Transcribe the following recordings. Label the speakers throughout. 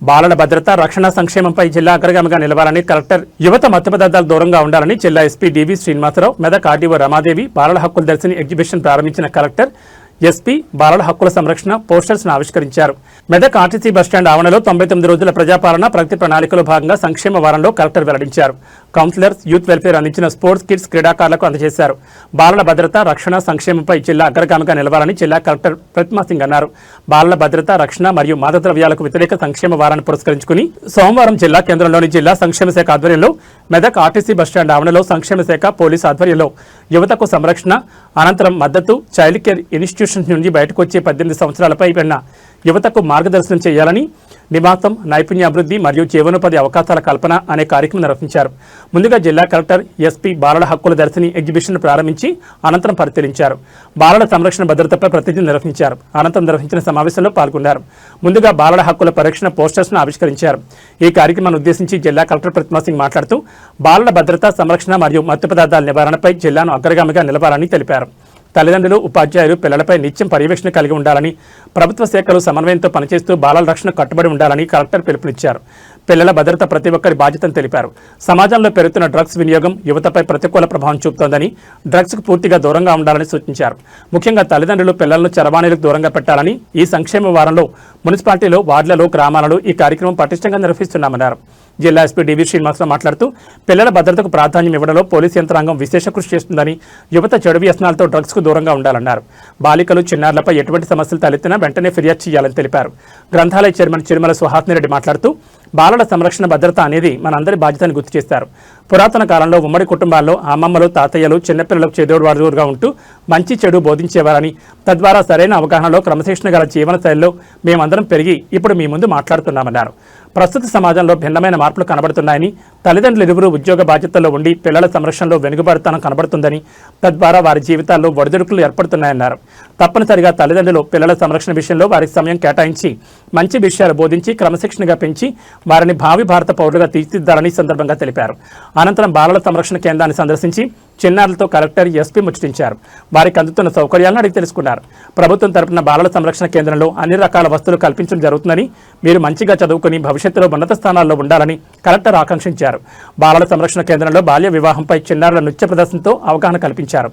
Speaker 1: బాలల భద్రత రక్షణ సంక్షేమంపై జిల్లా అగ్రగామిగా నిలవాలని కలెక్టర్ యువత మత్తు పదార్థాలు దూరంగా ఉండాలని జిల్లా ఎస్పీ డివి శ్రీనివాసరావు మెదక్ ఆర్డీఓ రమాదేవి బాలల హక్కుల దర్శిని ఎగ్జిబిషన్ ప్రారంభించిన కలెక్టర్ ఎస్పీ బాలల హక్కుల సంరక్షణ పోస్టర్స్ ను ఆవిష్కరించారు. మెదక్ ఆర్టీసీ బస్టాండ్ ఆవరణలో 99 రోజుల ప్రజాపాలన ప్రగతి ప్రణాళికలో భాగంగా సంక్షేమ వారంలో కలెక్టర్ వెల్లడించారు. కౌన్సిలర్స్ యూత్ వెల్ఫేర్ అందించిన స్పోర్ట్స్ కిట్స్ క్రీడాకారులకు అందజేశారు. బాలల భద్రత రక్షణ సంక్షేమంపై జిల్లా అగ్రగామిగా నిలవాలని జిల్లా కలెక్టర్ ప్రతిమా సింగ్ అన్నారు. బాలల భద్రత రక్షణ మరియు మాదక ద్రవ్యాలకు వ్యతిరేక సంక్షేమ వారాన్ని పురస్కరించుకుని సోమవారం జిల్లా కేంద్రంలోని జిల్లా సంక్షేమ శాఖ ఆధ్వర్యంలో మెదక్ ఆర్టీసీ బస్టాండ్ ఆవరణలో సంక్షేమ శాఖ పోలీసు ఆధ్వర్యంలో యువతకు సంరక్షణ అనంతరం మద్దతు చైల్డ్ కేర్ ఇన్స్టిట్యూషన్ నుండి బయటకు వచ్చే 18 సంవత్సరాలపై ఉన్న యువతకు మార్గదర్శనం చేయాలని నివాసం నైపుణ్యాభివృద్ధి మరియు జీవనోపాధి అవకాశాల కల్పన అనే కార్యక్రమం నిర్వహించారు. ముందుగా జిల్లా కలెక్టర్ ఎస్పీ బాలల హక్కుల దర్శిని ఎగ్జిబిషన్ ప్రారంభించి అనంతరం పరిశీలించారు. బాలల సంరక్షణ భద్రతపై ప్రతిజ్ఞ నిర్వహించారు. అనంతరం నిర్వహించిన సమావేశంలో పాల్గొన్నారు. ముందుగా బాలల హక్కుల పరిరక్షణ పోస్టర్స్ ను ఆవిష్కరించారు. ఈ కార్యక్రమాన్ని ఉద్దేశించి జిల్లా కలెక్టర్ ప్రతిమా సింగ్ మాట్లాడుతూ బాలల భద్రత సంరక్షణ మరియు మత్తు పదార్థాల నివారణపై జిల్లాను అగ్రగామిగా నిలవాలని తెలిపారు. తల్లిదండ్రులు ఉపాధ్యాయులు పిల్లలపై నిత్యం పర్యవేక్షణ కలిగి ఉండాలని, ప్రభుత్వ శాఖలు సమన్వయంతో పనిచేస్తూ బాలల రక్షణ కట్టుబడి ఉండాలని కలెక్టర్ పిలుపునిచ్చారు. పిల్లల భద్రత ప్రతి ఒక్కరి బాధ్యతని తెలిపారు. సమాజంలో పెరుగుతున్న డ్రగ్స్ వినియోగం యువతపై ప్రతికూల ప్రభావం చూపుతోందని, డ్రగ్స్కు పూర్తిగా దూరంగా ఉండాలని సూచించారు. ముఖ్యంగా తల్లిదండ్రులు పిల్లలను చరవాణీలకు దూరంగా పెట్టాలని ఈ సంక్షేమ వారంలో మున్సిపాలిటీలో, వార్డులలో, గ్రామాలలో ఈ కార్యక్రమం పటిష్టంగా నిర్వహిస్తున్నామన్నారు. జిల్లా ఎస్పీ డివి శ్రీనివాసరావు మాట్లాడుతూ పిల్లల భద్రతకు ప్రాధాన్యం ఇవ్వడంలో పోలీసు యంత్రాంగం విశేష కృషి చేస్తుందని, యువత చెడు వ్యసనాలతో డ్రగ్స్కు దూరంగా ఉండాలన్నారు. బాలికలు చిన్నారులపై ఎటువంటి సమస్యలు తలెత్తినా వెంటనే ఫిర్యాదు చేయాలని తెలిపారు. గ్రంథాలయ చైర్మన్ చిరుమల సుహాసిని రెడ్డి మాట్లాడుతూ బాలల సంరక్షణ భద్రత అనేది మనందరి బాధ్యతని గుర్తు చేశారు. పురాతన కాలంలో ఉమ్మడి కుటుంబాల్లో అమ్మమ్మలు, తాతయ్యలు చిన్నపిల్లలకు చేదోడువాడుగా ఉంటూ మంచి చెడు బోధించేవారని, తద్వారా సరైన అవగాహనలో క్రమశిక్షణ గల జీవన శైలిలో మేమందరం పెరిగి ఇప్పుడు మీ ముందు మాట్లాడుతున్నామన్నారు. ప్రస్తుత సమాజంలో భిన్నమైన మార్పులు కనబడుతున్నాయని, తల్లిదండ్రులు ఇరువురు ఉద్యోగ బాధ్యతల్లో ఉండి పిల్లల సంరక్షణలో వెనుకబడితనం కనబడుతుందని, తద్వారా వారి జీవితాల్లో ఒడిదుడుకులు ఏర్పడుతున్నాయన్నారు. తప్పనిసరిగా తల్లిదండ్రులు పిల్లల సంరక్షణ విషయంలో వారికి సమయం కేటాయించి మంచి విషయాలు బోధించి క్రమశిక్షణగా పెంచి వారిని భావి భారత పౌరులుగా తీర్చిదిద్దాలని సందర్భంగా తెలిపారు. అనంతరం బాలల సంరక్షణ కేంద్రాన్ని సందర్శించి చిన్నారులతో కలెక్టర్ ఎస్పీ ముచ్చటించారు. వారికి అందుతున్న సౌకర్యాలను అడిగి తెలుసుకున్నారు. ప్రభుత్వం తరపున బాలల సంరక్షణ కేంద్రంలో అన్ని రకాల వస్తువులు కల్పించడం జరుగుతుందని, మీరు మంచిగా చదువుకుని భవిష్యత్తులో ఉన్నత స్థానాల్లో ఉండాలని కలెక్టర్ ఆకాంక్షించారు. బాలల సంరక్షణ కేంద్రంలో బాల్య వివాహంపై చిన్నారుల నృత్య ప్రదర్శనతో అవగాహన కల్పించారు.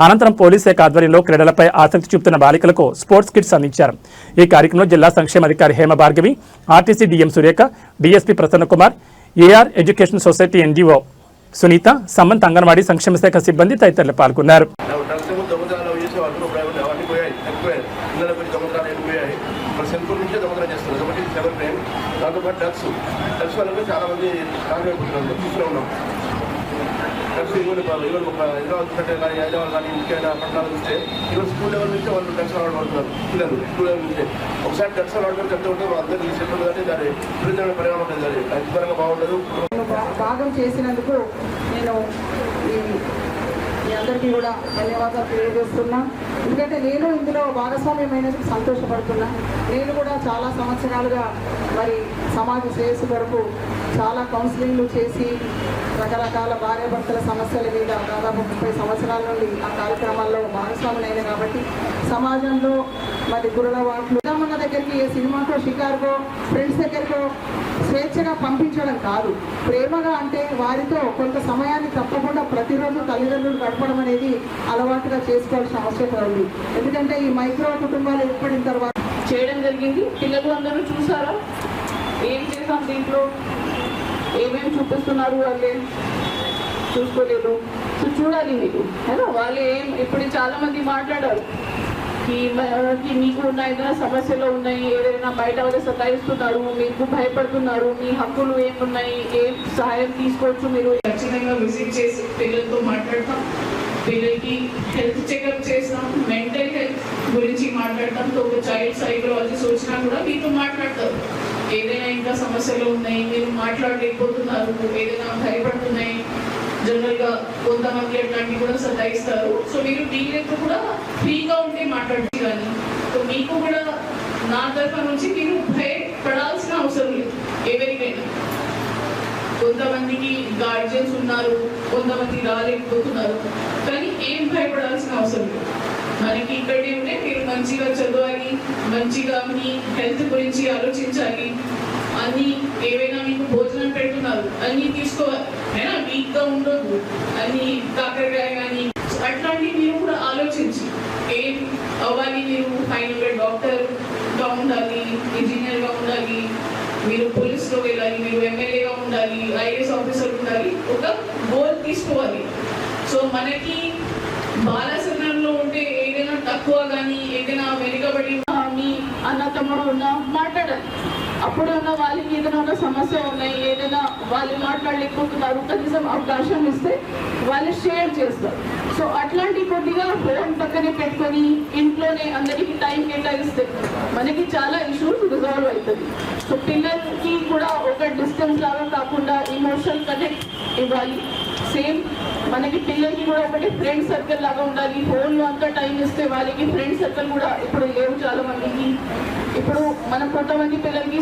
Speaker 1: అనంతరం పోలీస్ శాఖ ఆధ్వర్యంలో క్రీడలపై ఆసక్తి చూపుతున్న బాలికలకు స్పోర్ట్స్ కిట్స్ అందించారు. ఈ కార్యక్రమంలో జిల్లా సంక్షేమ అధికారి Hema Bhargavi, RTC DM Surekha, DSP Prasanna Kumar, AR education society NGO Sunitha, సంబంధ అంగన్వాడీ సంక్షేమ శాఖ సిబ్బంది తదితరులు పాల్గొన్నారు.
Speaker 2: కానీ ఇంకేమైనా పట్టణాలు చూస్తే ఈవెన్ స్కూల్ లెవెల్ నుంచే వాళ్ళు డ్రగ్స్ అలవాటు పడుతున్నారు. పిల్లలు స్కూల్ లెవెల్ నుంచే ఒకసారి డ్రగ్స్ అలవాటు చెప్తూ ఉంటే అందరికీ సెట్ ఉంటుంది. దాని విరుద్ధమైన పరిణామం ఉంటుంది. అది ఖచ్చితంగా బాగుండదు.
Speaker 3: భాగం చేసినందుకు నేను మీ అందరికీ కూడా ధన్యవాదాలు తెలియజేస్తున్నా. ఎందుకంటే నేను ఇందులో భాగస్వామ్యమైనందుకు సంతోషపడుతున్నా. నేను కూడా చాలా సంవత్సరాలుగా మరి సమాజ శ్రేయస్సు కొరకు చాలా కౌన్సిలింగ్లు చేసి రకరకాల భార్యాభర్తల సమస్యల మీద దాదాపు 30 సంవత్సరాల నుండి ఆ కార్యక్రమాల్లో భాగస్వాములైన కాబట్టి సమాజంలో మరి గురులవాట్లు మన దగ్గరికి ఏ సినిమాకో, షికారుకో, ఫ్రెండ్స్ దగ్గరకో స్వేచ్ఛగా పంపించడం కాదు. ప్రేమగా అంటే వారితో కొంత సమయాన్ని తప్పకుండా ప్రతిరోజు తల్లిదండ్రులు గడపడం అనేది అలవాటుగా చేసుకోవాల్సిన అవసరం ఉంది. ఎందుకంటే ఈ మైక్రో కుటుంబాలు ఏర్పడిన తర్వాత
Speaker 4: చేయడం జరిగింది. పిల్లలు అందరూ చూసారా ఏం చేసాం, దీంట్లో ఏమేమి చూపిస్తున్నారు, వాళ్ళు ఏం చూసుకోలేదు. సో చూడాలి మీరు ఏదో వాళ్ళు ఏం. ఇప్పుడు చాలా మంది మాట్లాడారు మీకు ఉన్న ఏదైనా సమస్యలు ఉన్నాయి, ఏదైనా బయట వాళ్ళు సతాయిస్తున్నారు, మీకు భయపడుతున్నారు, మీ హక్కులు ఏమున్నాయి, ఏం సహాయం తీసుకోవచ్చు. మీరు ఖచ్చితంగా విజిట్ చేసి పిల్లలతో మాట్లాడతాం. పిల్లలకి హెల్త్ చెకప్ చేస్తాం, మెంటల్ హెల్త్ గురించి మాట్లాడతాం. ఒక చైల్డ్ సైకాలజిస్ట్ వచ్చినా కూడా మీతో మాట్లాడతారు. ఏదైనా ఇంకా సమస్యలు ఉన్నాయి, మీరు మాట్లాడలేకపోతున్నారు, ఏదైనా భయపడుతున్నాయి, జనరల్గా కొంతమంది అట్లాంటివి కూడా సతాయిస్తారు. సో మీరు వీళ్ళతో కూడా ఫ్రీగా ఉంటే మాట్లాడచ్చు. కానీ సో మీకు కూడా నా తరఫు నుంచి మీరు భయపడాల్సిన అవసరం లేదు. ఎవరికైనా కొంతమందికి గార్జియన్స్ ఉన్నారు, కొంతమంది రాలేకపోతున్నారు, కానీ ఏం భయపడాల్సిన అవసరం లేదు. మనకి ఇక్కడే ఉంటే మీరు మంచిగా చదవాలి, మంచిగా మీ హెల్త్ గురించి ఆలోచించాలి, అన్ని ఏవైనా మీకు భోజనం పెడుతున్నారు అన్ని తీసుకోవాలి అయినా వీక్గా ఉండదు, అన్ని కాకరకాయ కానీ అట్లాంటివి మీరు కూడా ఆలోచించి ఏం అవ్వాలి, మీరు ఫైనల్గా డాక్టర్గా ఉండాలి, ఇంజనీర్గా ఉండాలి, మీరు పోలీస్లో వెళ్ళాలి, మీరు ఎమ్మెల్యేగా ఉండాలి, ఐఏఎస్ ఆఫీసర్ ఉండాలి, ఒక గోల్ తీసుకోవాలి. సో మనకి బాలసనంలో ఉంటే ఏదైనా తక్కువ కానీ ఏదైనా వెనుకబడి మీ అన్న తమ్ముడు ఉన్నా మాట్లాడాలి. అప్పుడు ఉన్న వాళ్ళకి ఏదైనా ఉన్న సమస్య ఉన్నాయి, ఏదైనా వాళ్ళు మాట్లాడలేకపోతున్నారు, కనీసం అవకాశం ఇస్తే వాళ్ళు షేర్ చేస్తారు. సో అట్లాంటి కొద్దిగా ఫోన్ పక్కనే పెట్టుకొని ఇంట్లోనే అందరికీ టైం కేటాయిస్తే మనకి చాలా ఇష్యూస్ రిజాల్వ్ అవుతుంది. సో పిల్లలకి కూడా ఒక డిస్టెన్స్ లాగా కాకుండా ఇమోషనల్ కనెక్ట్ ఇవ్వాలి. సేమ్ మనకి పిల్లలకి కూడా ఒకటి ఫ్రెండ్ సర్కిల్ లాగా ఉండాలి. ఫోన్లో అంతా టైం ఇస్తే వాళ్ళకి ఫ్రెండ్ సర్కిల్ కూడా ఇప్పుడు లేవు చాలా మందికి. ఇప్పుడు మనం కొంతమంది పిల్లలకి